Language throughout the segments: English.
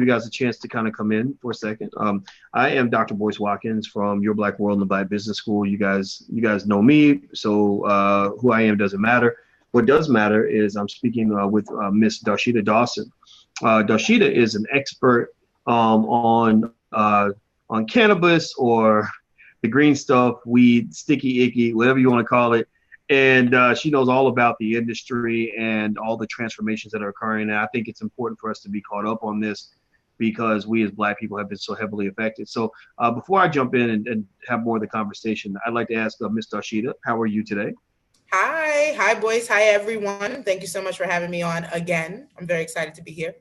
you guys a chance to kind of come in for a second. I am Dr. Boyce Watkins from Your Black World in the Black Business School. You guys know me, so who I am doesn't matter. What does matter is I'm speaking with Miss Darshita Dawson. Darshita is an expert on cannabis or the green stuff, weed, sticky icky, whatever you want to call it. And she knows all about the industry and all the transformations that are occurring. And I think it's important for us to be caught up on this because we as Black people have been so heavily affected. So before I jump in and have more of the conversation, I'd like to ask Ms. Darshita, how are you today? Hi, Boyce. Hi, everyone. Thank you so much for having me on again. I'm very excited to be here.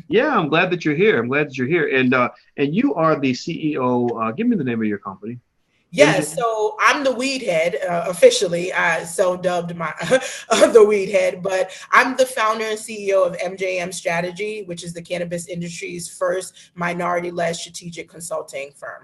Yeah, I'm glad that you're here. I'm glad that you're here. And you are the CEO. Give me the name of your company. Yes, so I'm the weed head officially. I so dubbed my the weed head, but I'm the founder and CEO of MJM Strategy, which is the cannabis industry's first minority-led strategic consulting firm.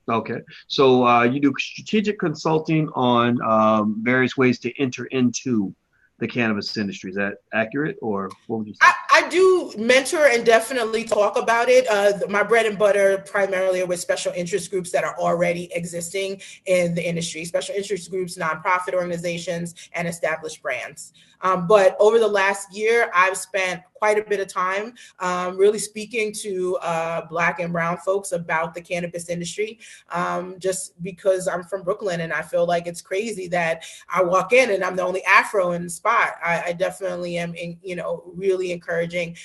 Okay, so you do strategic consulting on various ways to enter into the cannabis industry. Is that accurate, or what would you say? I do mentor and definitely talk about it. My bread and butter primarily are with special interest groups that are already existing in the industry, special interest groups, nonprofit organizations, and established brands. But over the last year, I've spent quite a bit of time really speaking to Black and brown folks about the cannabis industry, just because I'm from Brooklyn and I feel like it's crazy that I walk in and I'm the only Afro in the spot. I definitely am, really encouraging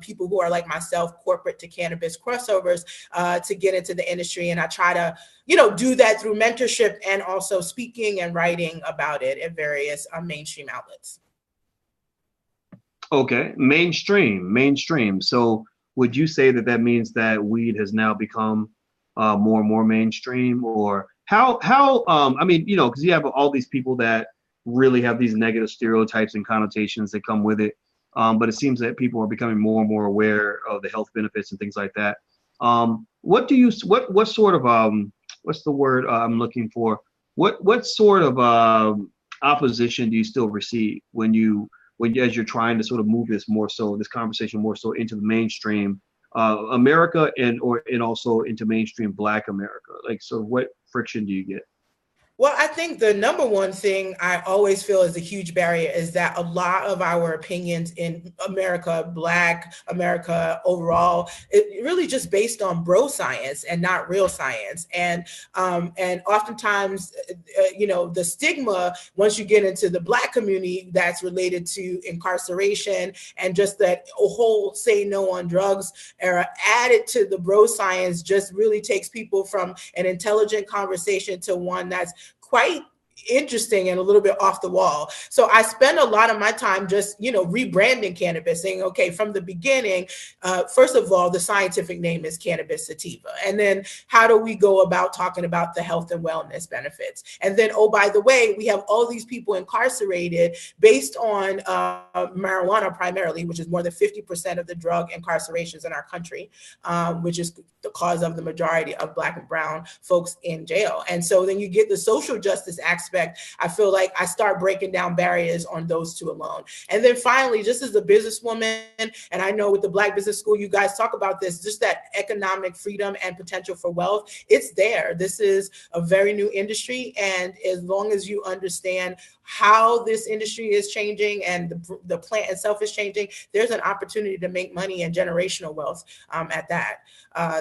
people who are like myself, corporate to cannabis crossovers, to get into the industry. And I try to, do that through mentorship and also speaking and writing about it at various mainstream outlets. Okay, mainstream. So would you say that that means that weed has now become more and more mainstream, or how? I mean, because you have all these people that really have these negative stereotypes and connotations that come with it. But it seems that people are becoming more and more aware of the health benefits and things like that. What sort of what's the word I'm looking for? What sort of opposition do you still receive when as you're trying to sort of move this conversation more so into the mainstream America and also into mainstream Black America? Like, so what friction do you get? Well, I think the number one thing I always feel is a huge barrier is that a lot of our opinions in America, Black America overall, it really just based on bro science and not real science. And oftentimes, the stigma once you get into the Black community that's related to incarceration and just that whole say no on drugs era added to the bro science just really takes people from an intelligent conversation to one that's quite interesting and a little bit off the wall. So I spend a lot of my time just, rebranding cannabis, saying, okay, from the beginning, first of all, the scientific name is cannabis sativa. And then how do we go about talking about the health and wellness benefits? And then, oh, by the way, we have all these people incarcerated based on marijuana primarily, which is more than 50% of the drug incarcerations in our country, which is the cause of the majority of Black and brown folks in jail. And so then you get the social justice aspect. I feel like I start breaking down barriers on those two alone. And then finally, just as a businesswoman, and I know with the Black Business School, you guys talk about this, just that economic freedom and potential for wealth, it's there. This is a very new industry. And as long as you understand how this industry is changing and the plant itself is changing, there's an opportunity to make money and generational wealth at that.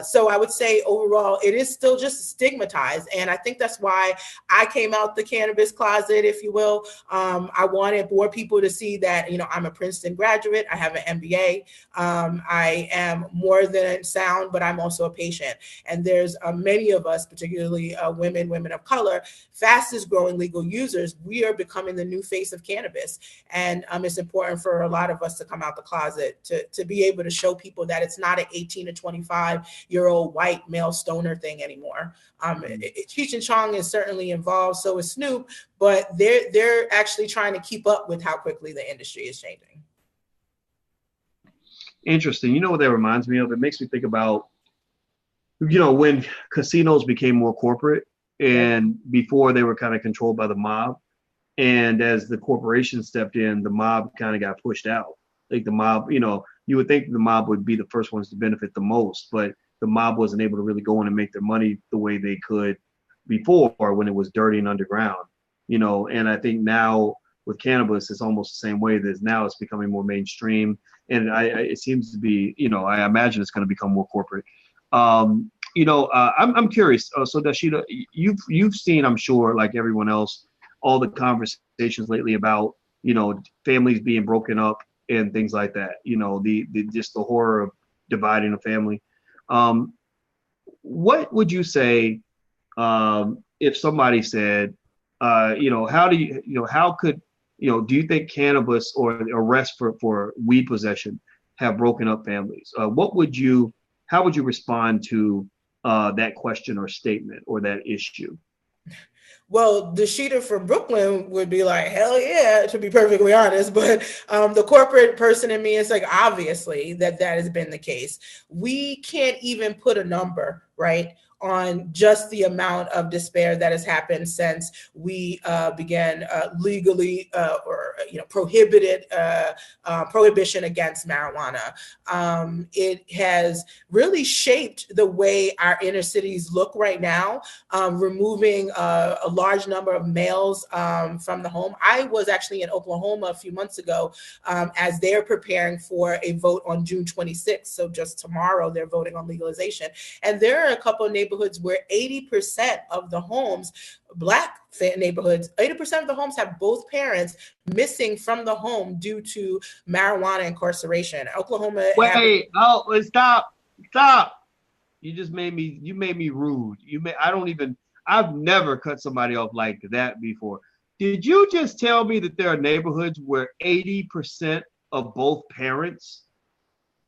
So I would say overall, it is still just stigmatized. And I think that's why I came out the cannabis closet, if you will. I wanted more people to see that, I'm a Princeton graduate. I have an MBA. I am more than sound, but I'm also a patient. And there's many of us, particularly women of color, fastest growing legal users. We are becoming the new face of cannabis. And it's important for a lot of us to come out the closet to be able to show people that it's not an 18 to 25-year-old white male stoner thing anymore. Cheech and Chong is certainly involved, so is Snoop, but they're actually trying to keep up with how quickly the industry is changing. Interesting. You know what that reminds me of? It makes me think about, when casinos became more corporate and before they were kind of controlled by the mob. And as the corporation stepped in, the mob kind of got pushed out. Like the mob, you you would think the mob would be the first ones to benefit the most, but the mob wasn't able to really go in and make their money the way they could before when it was dirty and underground, and I think now with cannabis, it's almost the same way that now it's becoming more mainstream. And it seems to be, I imagine it's going to become more corporate. I'm curious. So Dashida, you've seen, I'm sure, like everyone else, all the conversations lately about, families being broken up and things like that. The just the horror of dividing a family. What would you say if somebody said, how do you, how could, do you think cannabis or arrest for weed possession have broken up families? How would you respond to that question or statement or that issue? Well, the Sheeta from Brooklyn would be like, hell yeah, to be perfectly honest. But the corporate person in me is like, obviously that has been the case. We can't even put a number, right, on just the amount of despair that has happened since we began legally or prohibited prohibition against marijuana. It has really shaped the way our inner cities look right now, removing a large number of males from the home. I was actually in Oklahoma a few months ago as they're preparing for a vote on June 26th. So just tomorrow, they're voting on legalization. And there are a couple of neighborhoods where 80% of the homes, Black neighborhoods, 80% of the homes have both parents missing from the home due to marijuana incarceration. Oklahoma. Stop. You made me rude. I've never cut somebody off like that before. Did you just tell me that there are neighborhoods where 80% of both parents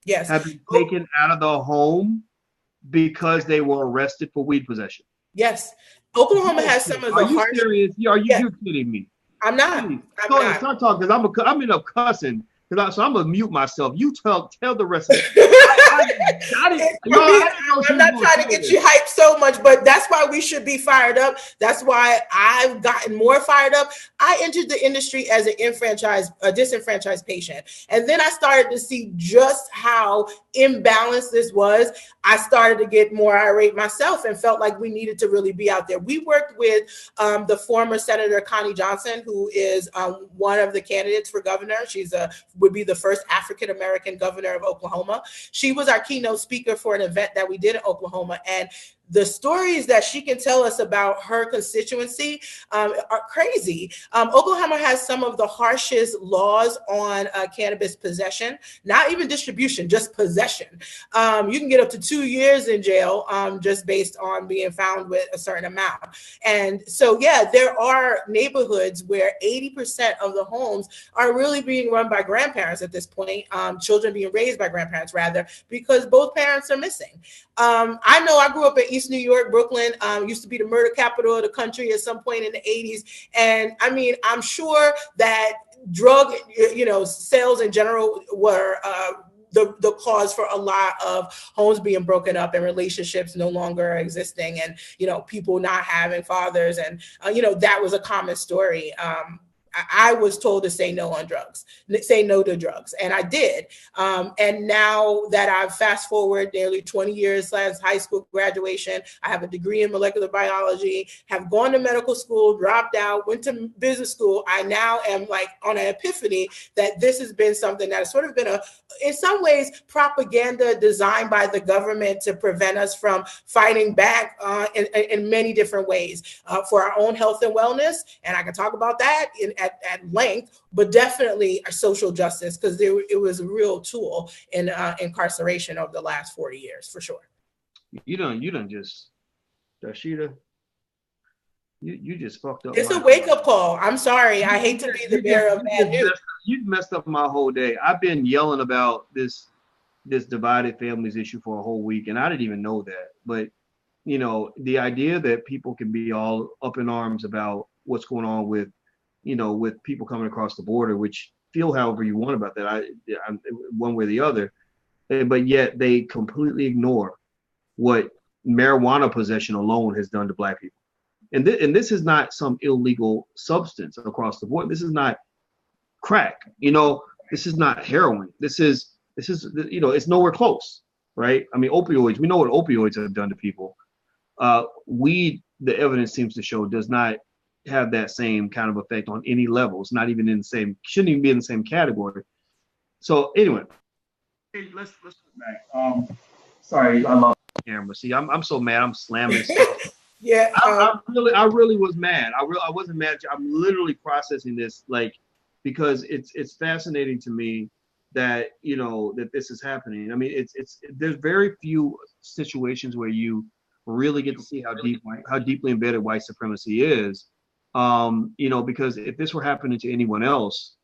have been taken out of the home because they were arrested for weed possession? Yes. Oklahoma has some of the harshest. Are you serious? You're kidding me. I'm not. Start talking because I'm in a cussing. So I'm gonna mute myself. You tell the rest of it. I'm not trying to get you hyped so much, but that's why we should be fired up. That's why I've gotten more fired up. I entered the industry as a disenfranchised patient, and then I started to see just how imbalanced this was. I started to get more irate myself and felt like we needed to really be out there. We worked with the former Senator Connie Johnson, who is one of the candidates for governor. Would be the first African-American governor of Oklahoma. She was our keynote speaker for an event that we did in Oklahoma. And the stories that she can tell us about her constituency are crazy. Oklahoma has some of the harshest laws on cannabis possession, not even distribution, just possession. You can get up to 2 years in jail just based on being found with a certain amount. And so, yeah, there are neighborhoods where 80% of the homes are really being run by grandparents at this point, children being raised by grandparents rather, because both parents are missing. I know I grew up in East New York. Brooklyn used to be the murder capital of the country at some point in the 80s. And I mean, I'm sure that drug, sales in general were the cause for a lot of homes being broken up and relationships no longer existing, and people not having fathers, and that was a common story. I was told to say no to drugs, and I did. And now that I've fast forward nearly 20 years since high school graduation, I have a degree in molecular biology, have gone to medical school, dropped out, went to business school. I now am like on an epiphany that this has been something that has sort of been in some ways, propaganda designed by the government to prevent us from fighting back in many different ways for our own health and wellness. And I can talk about that at length, but definitely social justice, because it was a real tool in incarceration over the last 40 years, for sure. You done just, Dashida, you just fucked up. It's a wake-up call. I'm sorry. I hate to be the bearer of bad news. You messed up my whole day. I've been yelling about this divided families issue for a whole week, and I didn't even know that. But, the idea that people can be all up in arms about what's going on with people coming across the border, which feel however you want about that, I'm one way or the other, but yet they completely ignore what marijuana possession alone has done to Black people. And this is not some illegal substance across the board. This is not crack. This is not heroin. This is This is, you know, it's nowhere close, right? I mean, opioids, we know what opioids have done to people. Weed, the evidence seems to show, does not have that same kind of effect on any levels, not even in the same, shouldn't even be in the same category. So anyway, hey, let's go back. Sorry, I lost the camera. See, I'm so mad. I'm slamming stuff. Yeah. I really was mad. I wasn't mad. I'm literally processing this, like, because it's fascinating to me that, you know, that this is happening. I mean, there's very few situations where you really get to see how deeply embedded white supremacy is. You know, because if this were happening to anyone else,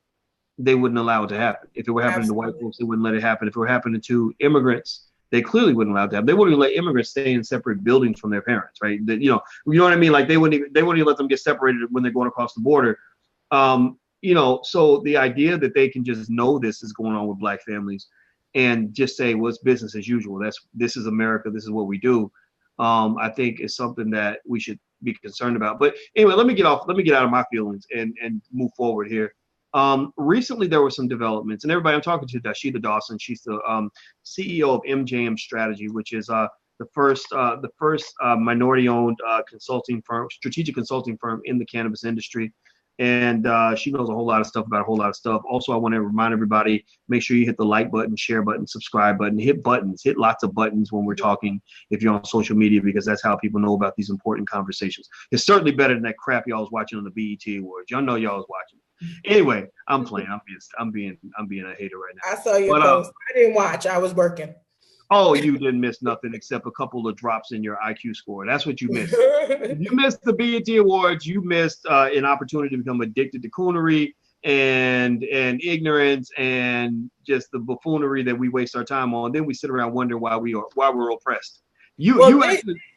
they wouldn't allow it to happen. If it were happening to white folks, they wouldn't let it happen. If it were happening to immigrants, they clearly wouldn't allow it to happen. They wouldn't even let immigrants stay in separate buildings from their parents, right? You know what I mean? Like they wouldn't even let them get separated when they're going across the border. You know, so the idea that they can just know this is going on with black families and just say, well, it's business as usual. This is America. This is what we do. I think is something that we should be concerned about. But anyway, let me get out of my feelings and move forward here. Recently there were some developments, and everybody, I'm talking to Dashida Dawson. She's the CEO of MJM Strategy, which is the first minority-owned consulting firm, strategic consulting firm in the cannabis industry. And she knows a whole lot of stuff about a whole lot of stuff. Also, I want to remind everybody, make sure you hit the like button, share button, subscribe button, hit lots of buttons when we're talking if you're on social media, because that's how people know about these important conversations. It's certainly better than that crap y'all was watching on the BET Awards. Y'all know y'all was watching. Anyway, I'm playing. I'm being a hater right now. I saw your post. I didn't watch. I was working. Oh, you didn't miss nothing except a couple of drops in your IQ score. That's what you missed. You missed the BET Awards. You missed an opportunity to become addicted to coonery and ignorance and just the buffoonery that we waste our time on. Then we sit around wondering why we're oppressed.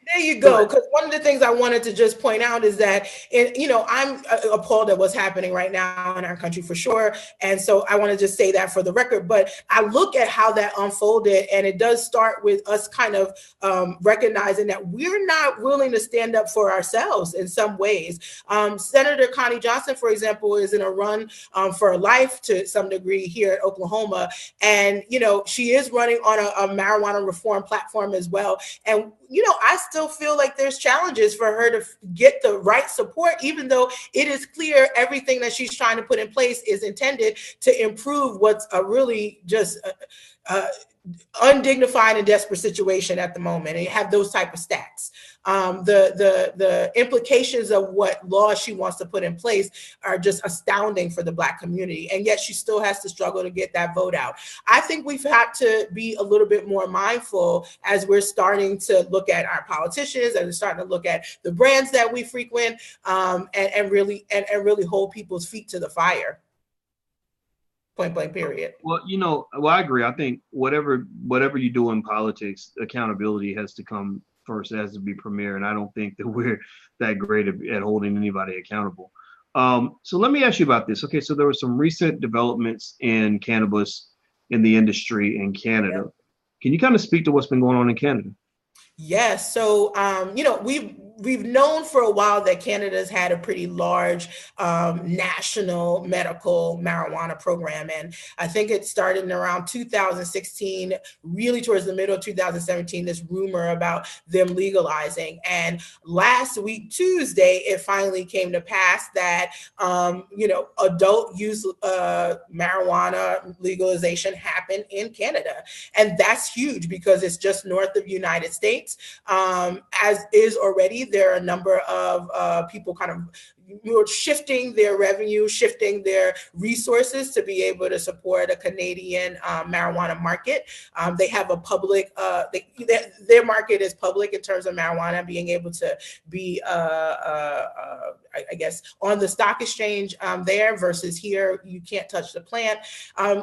There you go. Because one of the things I wanted to just point out is that, you know, I'm appalled at what's happening right now in our country for sure. And so I want to just say that for the record. But I look at how that unfolded, and it does start with us kind of recognizing that we're not willing to stand up for ourselves in some ways. Senator Connie Johnson, for example, is in a run for life to some degree here at Oklahoma. And, you know, she is running on a marijuana reform platform as well. And, you know, I still feel like there's challenges for her to get the right support, even though it is clear everything that she's trying to put in place is intended to improve what's a really just undignified and desperate situation at the moment. And you have those type of stats. The implications of what laws she wants to put in place are just astounding for the Black community. And yet she still has to struggle to get that vote out. I think we've had to be a little bit more mindful as we're starting to look at our politicians and starting to look at the brands that we frequent, and really hold people's feet to the fire. Point blank, period. Well, you know, I agree. I think whatever you do in politics, accountability has to come first. It has to be premier, and I don't think that we're that great at holding anybody accountable. So let me ask you about this. Okay, so there were some recent developments in cannabis in the industry in Canada. Yep. Can you kind of speak to what's been going on in Canada? Yes. So, you know, we've known for a while that Canada's had a pretty large national medical marijuana program. And I think it started in around 2016, really towards the middle of 2017, this rumor about them legalizing. And last week, Tuesday, it finally came to pass that, you know, adult use marijuana legalization happened in Canada. And that's huge because it's just north of the United States. As is already, there are a number of people kind of shifting their revenue, shifting their resources to be able to support a Canadian marijuana market. They have a public, their market is public in terms of marijuana being able to be, I guess, on the stock exchange there versus here, you can't touch the plant.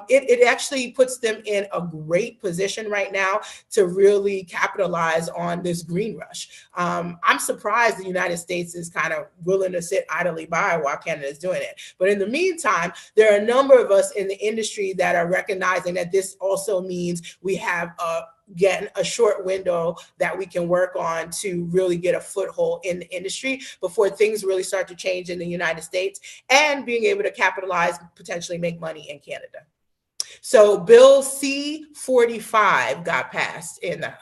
It actually puts them in a great position right now to really capitalize on this green rush. I'm surprised the United States is kind of willing to sit idly by while Canada is doing it. But in the meantime, there are a number of us in the industry that are recognizing that this also means we have again, a short window that we can work on to really get a foothold in the industry before things really start to change in the United States, and being able to capitalize, potentially make money in Canada. So Bill C-45 got passed in the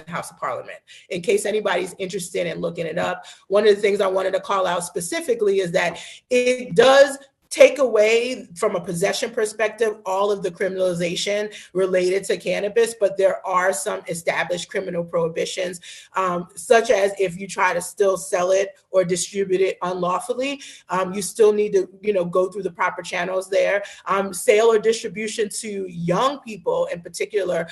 House of Parliament. In case anybody's interested in looking it up, one of the things I wanted to call out specifically is that it does take away, from a possession perspective, all of the criminalization related to cannabis, but there are some established criminal prohibitions, such as if you try to still sell it or distribute it unlawfully, you still need to, go through the proper channels there. Sale or distribution to young people in particular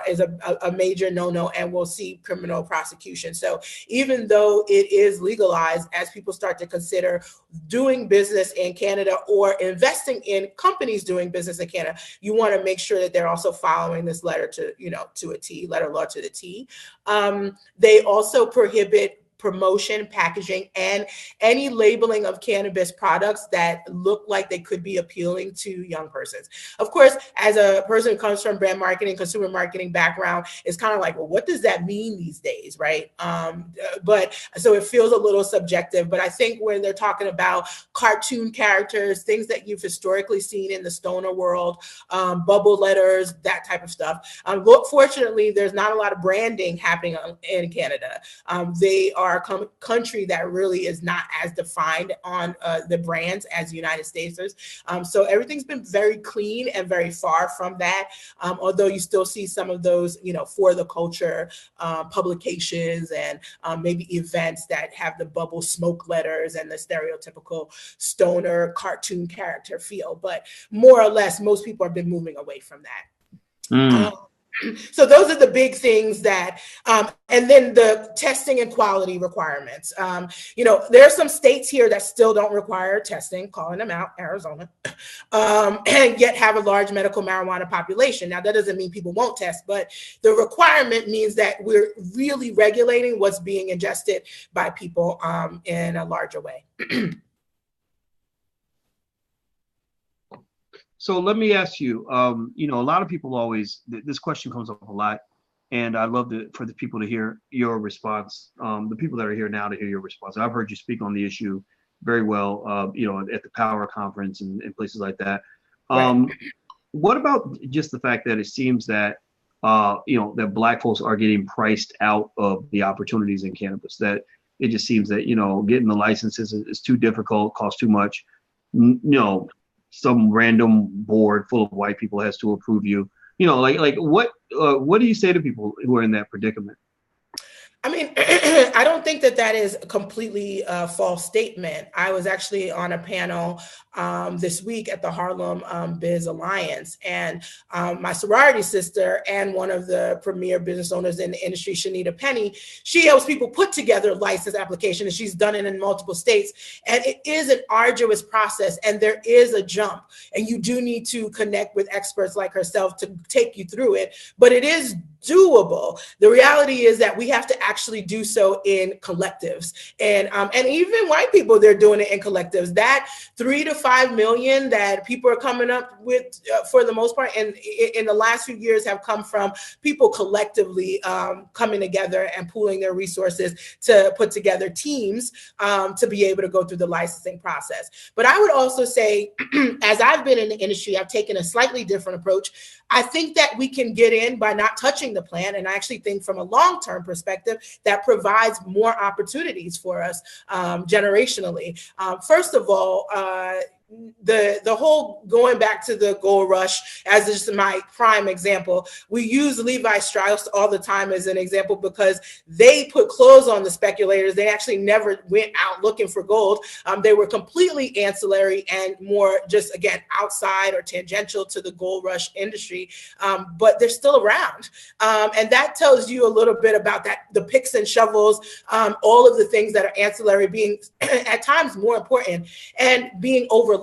is a major no-no, and we'll see criminal prosecution. So even though it is legalized, as people start to consider doing business in Canada or investing in companies doing business in Canada, you want to make sure that they're also following this letter to a T, letter law to the T. They also prohibit promotion, packaging, and any labeling of cannabis products that look like they could be appealing to young persons. Of course, as a person who comes from brand marketing, consumer marketing background, it's kind of like, well, what does that mean these days, right? But so it feels a little subjective, but I think when they're talking about cartoon characters, things that you've historically seen in the stoner world, bubble letters, that type of stuff. Fortunately, there's not a lot of branding happening in Canada. They are a country that really is not as defined on the brands as the United States is. So everything's been very clean and very far from that. Although you still see some of those, for the culture publications and maybe events that have the bubble smoke letters and the stereotypical stoner cartoon character feel. But more or less, most people have been moving away from that. So those are the big things that, and then the testing and quality requirements. There are some states here that still don't require testing, calling them out, Arizona, and yet have a large medical marijuana population. Now, that doesn't mean people won't test, but the requirement means that we're really regulating what's being ingested by people in a larger way. So let me ask you, a lot of people always, this question comes up a lot, and I'd love for the people to hear your response, the people that are here now to hear your response. I've heard you speak on the issue very well, at the Power Conference and places like that. Right. What about just the fact that it seems that, that Black folks are getting priced out of the opportunities in cannabis, that it just seems that, getting the licenses is too difficult, costs too much, some random board full of white people has to approve you. What do you say to people who are in that predicament? I mean, I don't think that is a completely false statement. I was actually on a panel this week at the Harlem Biz Alliance, and my sorority sister and one of the premier business owners in the industry, Shanita Penny, she helps people put together license applications, and she's done it in multiple states. And it is an arduous process, and there is a jump, and you do need to connect with experts like herself to take you through it, but it is doable. The reality is that we have to actually do so in collectives, and even white people, they're doing it in collectives. That 3 to 5 million that people are coming up with, for the most part, and in the last few years, have come from people collectively coming together and pooling their resources to put together teams to be able to go through the licensing process. But I would also say, as I've been in the industry, I've taken a slightly different approach. I think that we can get in by not touching the plan. And I actually think from a long-term perspective, that provides more opportunities for us generationally. First of all, the whole going back to the gold rush as just my prime example, we use Levi Strauss all the time as an example because they put clothes on the speculators. They actually never went out looking for gold. They were completely ancillary and more just, again, outside or tangential to the gold rush industry, but they're still around. And that tells you a little bit about that, the picks and shovels, all of the things that are ancillary being at times more important and being overlooked.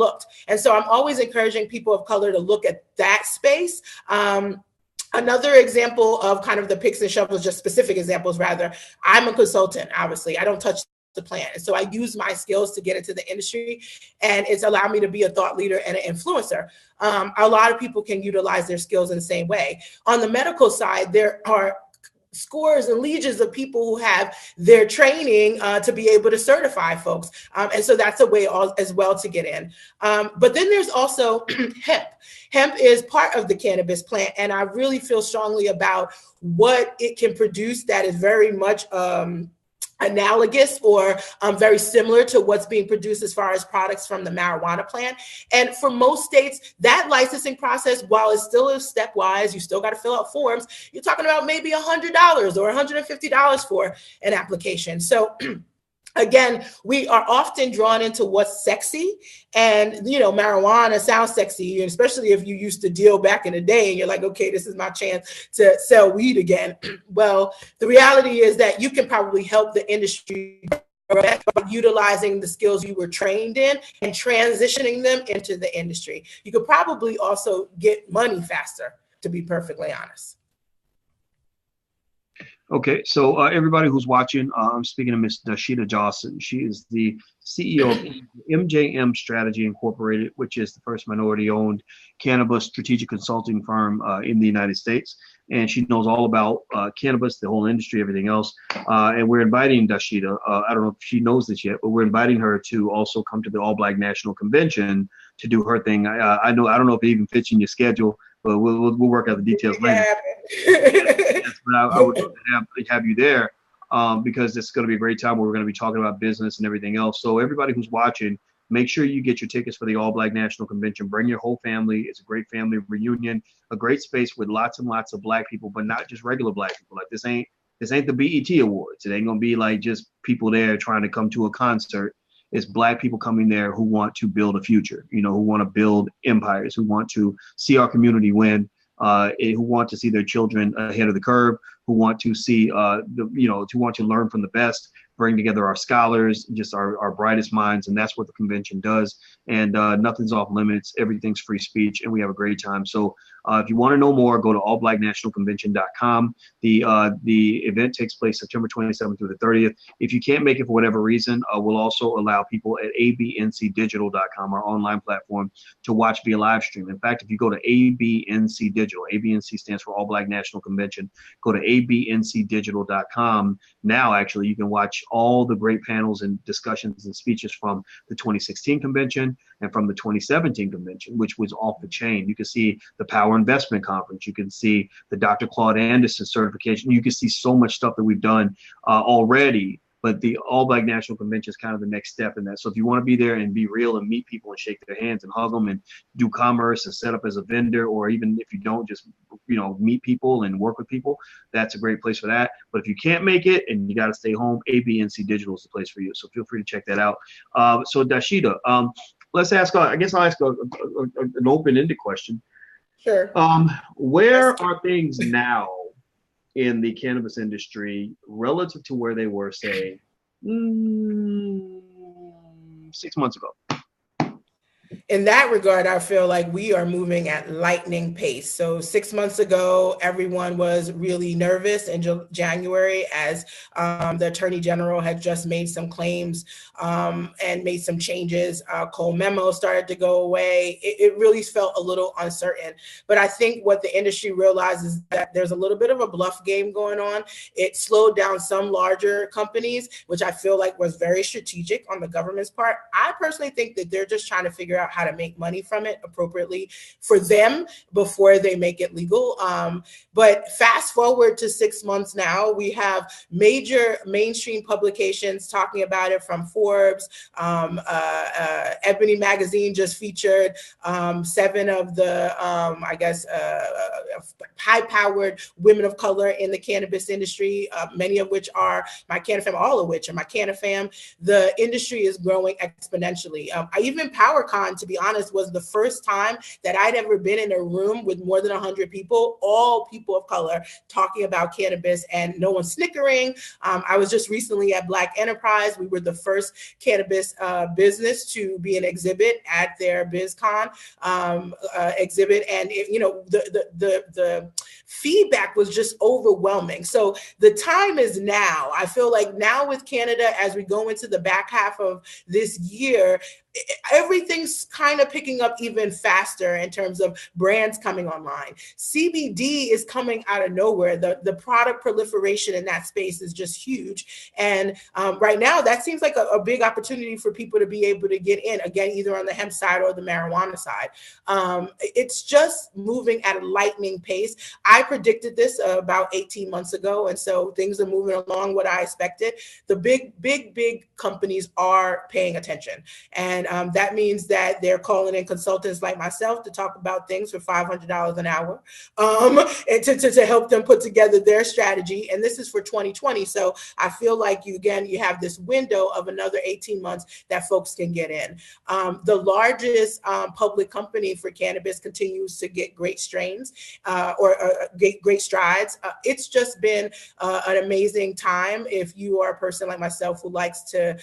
And so I'm always encouraging people of color to look at that space. Another example of kind of the picks and shovels, just specific examples rather, I'm a consultant, obviously. I don't touch the plan. And so I use my skills to get into the industry, and it's allowed me to be a thought leader and an influencer. A lot of people can utilize their skills in the same way. On the medical side, there are scores and legions of people who have their training to be able to certify folks. And so that's a way as well to get in. But then there's also hemp. Hemp is part of the cannabis plant. And I really feel strongly about what it can produce that is very much analogous or very similar to what's being produced as far as products from the marijuana plant. And for most states, that licensing process, while it still is stepwise, you still got to fill out forms, you're talking about maybe $100 or $150 for an application. So again, we are often drawn into what's sexy, and marijuana sounds sexy, and especially if you used to deal back in the day and you're like, okay, this is my chance to sell weed again. Well, the reality is that you can probably help the industry by utilizing the skills you were trained in and transitioning them into the industry. You could probably also get money faster, to be perfectly honest. Okay, so everybody who's watching, I'm speaking to Ms. Dashida Johnson. She is the CEO of MJM Strategy Incorporated, which is the first minority-owned cannabis strategic consulting firm in the United States. And she knows all about cannabis, the whole industry, everything else. And we're inviting Dashida, I don't know if she knows this yet, but we're inviting her to also come to the All Black National Convention to do her thing. I don't know if it even fits in your schedule, but we'll work out the details later. Yes, but I would love to have you there because it's going to be a great time where we're going to be talking about business and everything else. So everybody who's watching, make sure you get your tickets for the All Black National Convention. Bring your whole family. It's a great family reunion, a great space with lots and lots of Black people, but not just regular Black people. Like this ain't the BET Awards. It ain't going to be like just people there trying to come to a concert. It's Black people coming there who want to build a future, who want to build empires, who want to see our community win, who want to see their children ahead of the curve, who want to see, who want to learn from the best, bring together our scholars, just our brightest minds. And that's what the convention does. And nothing's off limits. Everything's free speech. And we have a great time. So if you want to know more, go to allblacknationalconvention.com. The event takes place September 27th through the 30th. If you can't make it for whatever reason, we'll also allow people at abncdigital.com, our online platform, to watch via live stream. In fact, if you go to ABC Digital, ABC stands for All Black National Convention, go to abncdigital.com. Now, actually, you can watch all the great panels and discussions and speeches from the 2016 convention and from the 2017 convention, which was off the chain. You can see the Power Investment Conference. You can see the Dr. Claude Anderson certification. You can see so much stuff that we've done already. But the All Black National Convention is kind of the next step in that. So if you want to be there and be real and meet people and shake their hands and hug them and do commerce and set up as a vendor, or even if you don't, just meet people and work with people, that's a great place for that. But if you can't make it and you got to stay home, ABC Digital is the place for you. So feel free to check that out. So Dashida, let's ask. I guess I'll ask an open-ended question. Sure. Where are things now in the cannabis industry relative to where they were, say, 6 months ago? In that regard, I feel like we are moving at lightning pace. So 6 months ago, everyone was really nervous in January as the Attorney General had just made some claims and made some changes. Cole Memo started to go away. It really felt a little uncertain. But I think what the industry realizes is that there's a little bit of a bluff game going on. It slowed down some larger companies, which I feel like was very strategic on the government's part. I personally think that they're just trying to figure out how to make money from it appropriately for them before they make it legal. But fast forward to 6 months now, we have major mainstream publications talking about it, from Forbes. Ebony Magazine just featured 7 of the, high-powered women of color in the cannabis industry, many of which are my CannaFam, all of which are my CannaFam. The industry is growing exponentially. Even PowerCon, to be honest, was the first time that I'd ever been in a room with more than 100 people, all people of color, talking about cannabis and no one snickering. I was just recently at Black Enterprise. We were the first cannabis business to be an exhibit at their BizCon exhibit. And, the feedback was just overwhelming. So the time is now. I feel like now with Canada, as we go into the back half of this year, everything's kind of picking up even faster in terms of brands coming online. CBD is coming out of nowhere. The product proliferation in that space is just huge. And right now, that seems like a big opportunity for people to be able to get in, again, either on the hemp side or the marijuana side. It's just moving at a lightning pace. I predicted this about 18 months ago, and so things are moving along what I expected. The big companies are paying attention. And that means that they're calling in consultants like myself to talk about things for $500 an hour, and to help them put together their strategy. And this is for 2020. So I feel like you have this window of another 18 months that folks can get in. The largest public company for cannabis continues to get great strains or great strides. It's just been an amazing time if you are a person like myself who likes to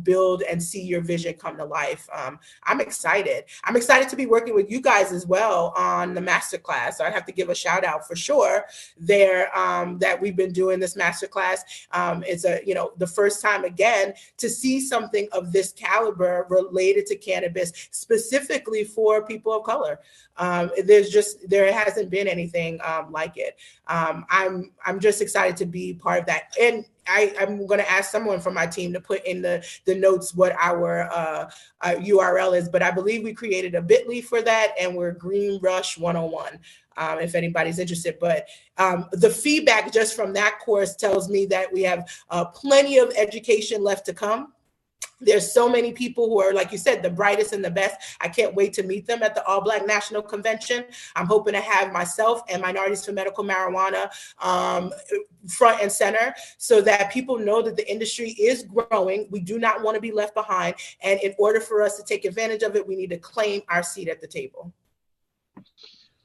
build and see your vision come to life. I'm excited. I'm excited to be working with you guys as well on the masterclass. So I'd have to give a shout out for sure there that we've been doing this masterclass. It's the first time again to see something of this caliber related to cannabis specifically for people of color. There hasn't been anything like it. I'm just excited to be part of that. And I'm going to ask someone from my team to put in the notes what our URL is, but I believe we created a bit.ly for that, and we're Green Rush 101. If anybody's interested. But the feedback just from that course tells me that we have plenty of education left to come. There's so many people who are, like you said, the brightest and the best. I can't wait to meet them at the All Black National Convention. I'm hoping to have myself and Minorities for Medical Marijuana front and center so that people know that the industry is growing. We do not want to be left behind. And in order for us to take advantage of it, we need to claim our seat at the table.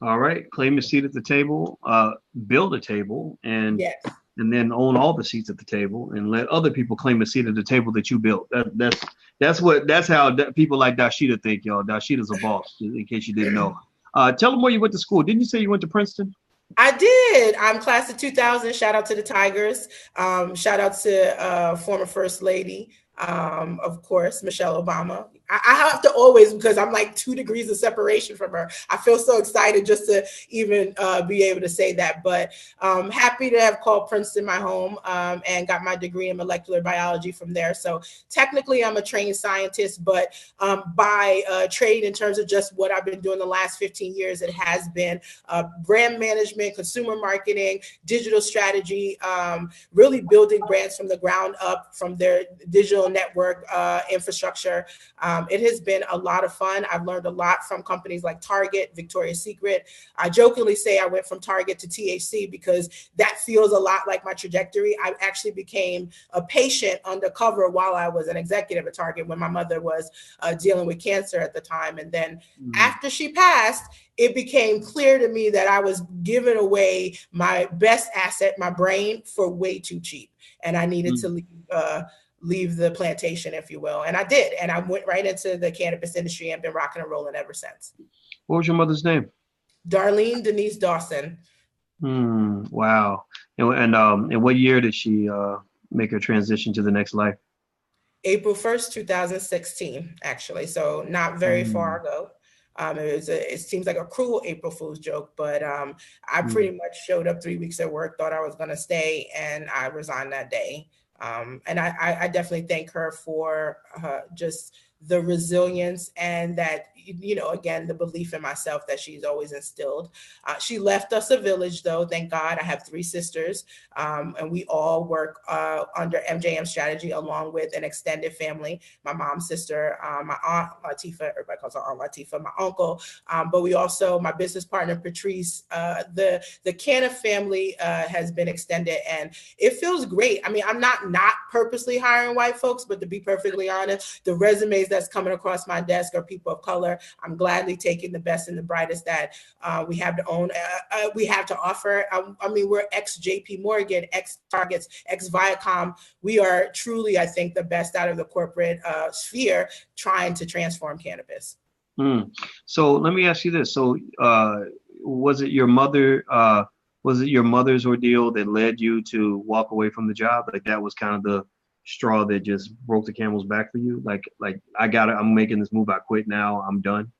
All right. Claim a seat at the table, build a table, and yes. And then own all the seats at the table and let other people claim a seat at the table that you built. That's how people like Dashita think, y'all. Dashita's a boss, in case you didn't know. Tell them where you went to school. Didn't you say you went to Princeton? I did. I'm class of 2000. Shout out to the Tigers. Shout out to former First Lady, of course, Michelle Obama. I have to always, because I'm like 2 degrees of separation from her. I feel so excited just to even be able to say that. But happy to have called Princeton my home and got my degree in molecular biology from there. So technically, I'm a trained scientist, but by trade, in terms of just what I've been doing the last 15 years, it has been brand management, consumer marketing, digital strategy, really building brands from the ground up, from their digital network infrastructure. It has been a lot of fun. I've learned a lot from companies like Target, Victoria's Secret. I jokingly say I went from Target to THC because that feels a lot like my trajectory. I actually became a patient undercover while I was an executive at Target when my mother was dealing with cancer at the time. And then after she passed, it became clear to me that I was giving away my best asset, my brain, for way too cheap. And I needed to leave the plantation, if you will. And I did. And I went right into the cannabis industry and been rocking and rolling ever since. What was your mother's name? Darlene Denise Dawson. Wow. And what year did she make her transition to the next life? April 1st, 2016, actually. So not very far ago. It seems like a cruel April Fool's joke, but I pretty much showed up 3 weeks at work, thought I was going to stay, and I resigned that day. And I definitely thank her for just the resilience and that, again, the belief in myself that she's always instilled. She left us a village, though. Thank God. I have 3 sisters, and we all work under MJM strategy along with an extended family. My mom's sister, my aunt Latifah, everybody calls her Aunt Latifah, my uncle, but we also, my business partner, Patrice, the Canna family has been extended, and it feels great. I mean, I'm not purposely hiring white folks, but to be perfectly honest, the resumes that's coming across my desk are people of color. I'm gladly taking the best and the brightest that we have to own. We have to offer. I mean, we're ex-JP Morgan, ex-Targets, ex-Viacom. We are truly, I think, the best out of the corporate sphere trying to transform cannabis. So let me ask you this. So was it your mother? Was it your mother's ordeal that led you to walk away from the job? Like that was kind of the straw that just broke the camel's back for you? Like I'm making this move. I quit now. I'm done.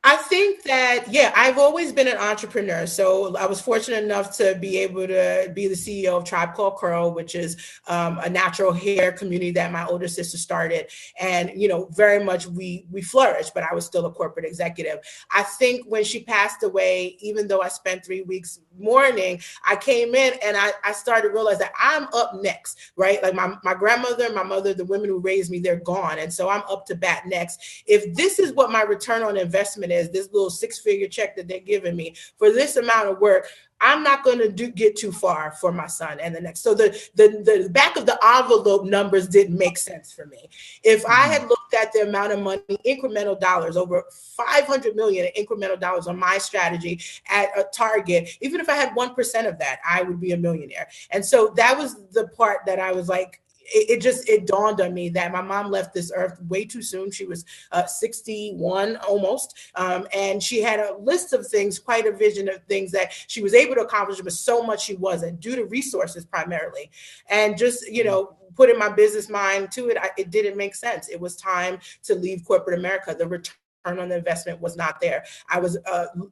I think that, yeah, I've always been an entrepreneur. So I was fortunate enough to be able to be the CEO of Tribe Called Curl, which is a natural hair community that my older sister started. And, you know, very much we flourished, but I was still a corporate executive. I think when she passed away, even though I spent 3 weeks mourning, I came in and I started to realize that I'm up next, right? Like my grandmother, my mother, the women who raised me, they're gone. And so I'm up to bat next. If this is what my return on investment is, this little 6-figure check that they're giving me for this amount of work, I'm not going to get too far for my son and the next. So the back of the envelope numbers didn't make sense for me. If I had looked at the amount of money, incremental dollars, over 500 million incremental dollars on my strategy at a Target, even if I had 1% of that, I would be a millionaire. And so that was the part that I was like, it dawned on me that my mom left this earth way too soon. She was 61 almost. And she had a list of things, quite a vision of things that she was able to accomplish, but so much she wasn't, due to resources primarily. And just, you know, putting my business mind to it, it didn't make sense. It was time to leave corporate America. The return on the investment was not there. I was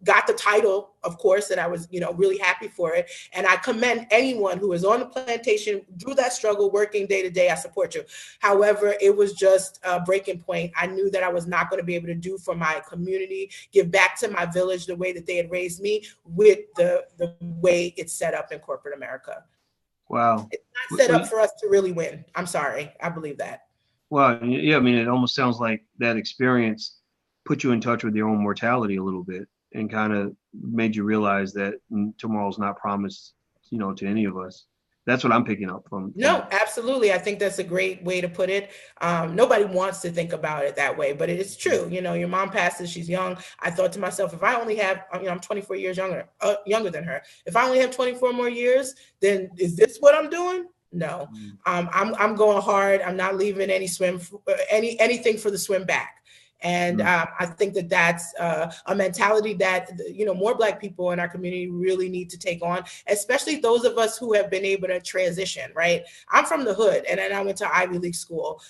got the title, of course, and I was, you know, really happy for it. And I commend anyone who is on the plantation through that struggle, working day to day. I support you. However, it was just a breaking point. I knew that I was not going to be able to do for my community, give back to my village the way that they had raised me, with the way it's set up in corporate America. Wow. It's not set up for us to really win. I'm sorry. I believe that. Well, yeah, I mean, it almost sounds like that experience put you in touch with your own mortality a little bit, and kind of made you realize that tomorrow's not promised, you know, to any of us. That's what I'm picking up from. No, absolutely. I think that's a great way to put it. Nobody wants to think about it that way, but it is true. You know, your mom passes, she's young. I thought to myself, if I only have, you know, I'm 24 years younger than her. If I only have 24 more years, then is this what I'm doing? No, I'm going hard. I'm not leaving anything for the swim back. And I think that that's a mentality that, you know, more Black people in our community really need to take on, especially those of us who have been able to transition, right? I'm from the hood, and then I went to Ivy League school.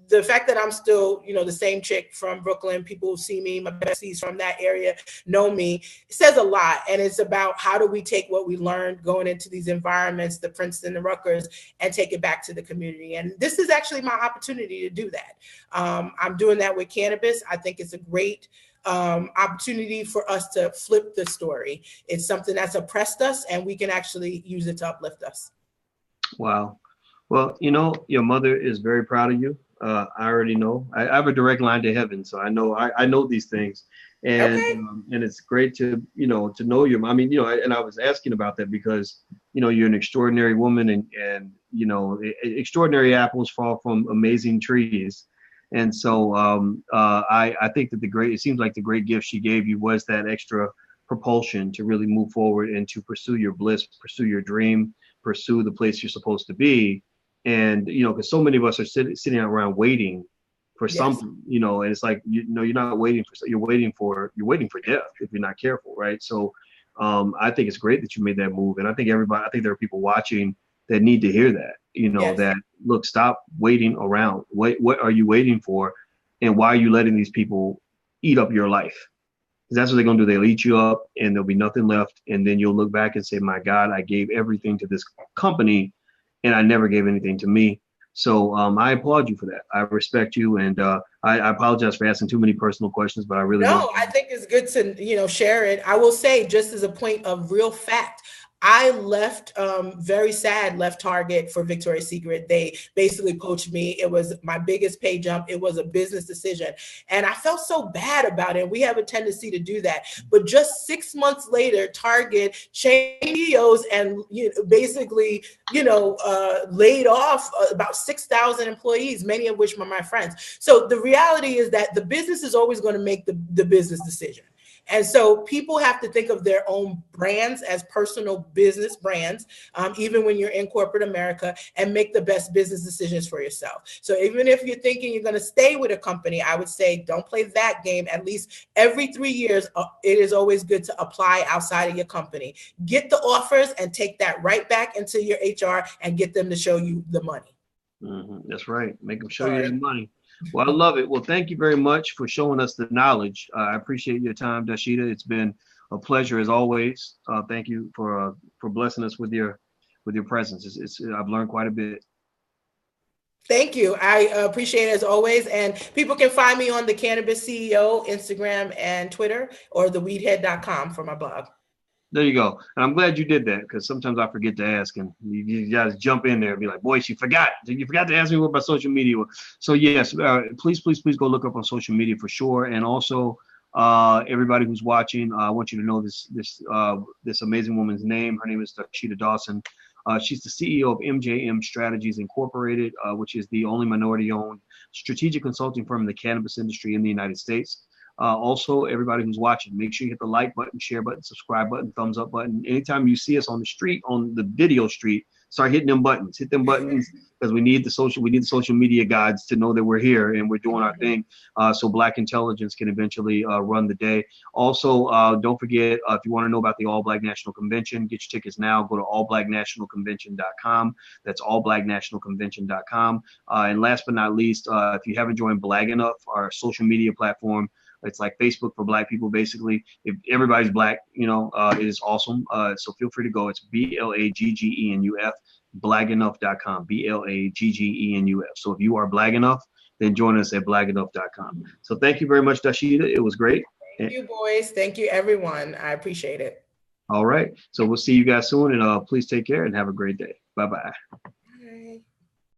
The fact that I'm still, you know, the same chick from Brooklyn, people who see me, my besties from that area know me, it says a lot. And it's about how do we take what we learned going into these environments, the Princeton, the Rutgers, and take it back to the community. And this is actually my opportunity to do that. I'm doing that with cannabis. I think it's a great opportunity for us to flip the story. It's something that's oppressed us, and we can actually use it to uplift us. Wow. Well, you know, your mother is very proud of you. I already know. I have a direct line to heaven, so I know these things, and okay. And it's great to know you. I mean, and I was asking about that because you're an extraordinary woman, and extraordinary apples fall from amazing trees, and so I think that it seems like the great gift she gave you was that extra propulsion to really move forward and to pursue your bliss, pursue your dream, pursue the place you're supposed to be. And, because so many of us are sitting around waiting for something, and it's like, you're not waiting you're waiting for death if you're not careful. Right. So I think it's great that you made that move. And I think there are people watching that need to hear that, that look, stop waiting around. What are you waiting for? And why are you letting these people eat up your life? Because that's what they're going to do. They'll eat you up and there'll be nothing left. And then you'll look back and say, my God, I gave everything to this company and I never gave anything to me. So I applaud you for that. I respect you, and I apologize for asking too many personal questions, but I really I think it's good to share it. I will say, just as a point of real fact, I left very sad, left Target for Victoria's Secret. They basically poached me. It was my biggest pay jump. It was a business decision. And I felt so bad about it. We have a tendency to do that. But just 6 months later, Target changed CEOs and basically laid off about 6,000 employees, many of which were my friends. So the reality is that the business is always going to make the business decision. And so people have to think of their own brands as personal business brands, even when you're in corporate America, and make the best business decisions for yourself. So even if you're thinking you're going to stay with a company, I would say don't play that game. At least every 3 years, it is always good to apply outside of your company. Get the offers and take that right back into your HR and get them to show you the money. That's right. Make them show you Sorry. that money. Well, I love it. Well, thank you very much for showing us the knowledge. I appreciate your time, Dashida. It's been a pleasure as always. Thank you for blessing us with your presence. I've learned quite a bit. Thank you. I appreciate it as always. And people can find me on the Cannabis CEO, Instagram and Twitter, or theweedhead.com for my blog. There you go. And I'm glad you did that because sometimes I forget to ask, and you guys jump in there and be like, boy, she forgot. You forgot to ask me what my social media was. So yes, please go look up on social media for sure. And also, everybody who's watching, I want you to know this amazing woman's name. Her name is Dashida Dawson. She's the CEO of MJM Strategies Incorporated, which is the only minority-owned strategic consulting firm in the cannabis industry in the United States. Also, everybody who's watching, make sure you hit the like button, share button, subscribe button, thumbs up button. Anytime you see us on the street, on the video street, start hitting them buttons. Hit them buttons because we need the social media guides to know that we're here and we're doing our thing. So Black intelligence can eventually run the day. Also, don't forget, if you want to know about the All Black National Convention, get your tickets now. Go to allblacknationalconvention.com. That's allblacknationalconvention.com. And last but not least, if you haven't joined Black Enough, our social media platform, it's like Facebook for Black people, basically. If everybody's Black, it is awesome. So feel free to go. It's BLAGGENUF, blackenough.com, BLAGGENUF. So if you are Black enough, then join us at blackenough.com. So thank you very much, Dashida. It was great. Thank you, boys. Thank you, everyone. I appreciate it. All right. So we'll see you guys soon. And please take care and have a great day. Bye-bye.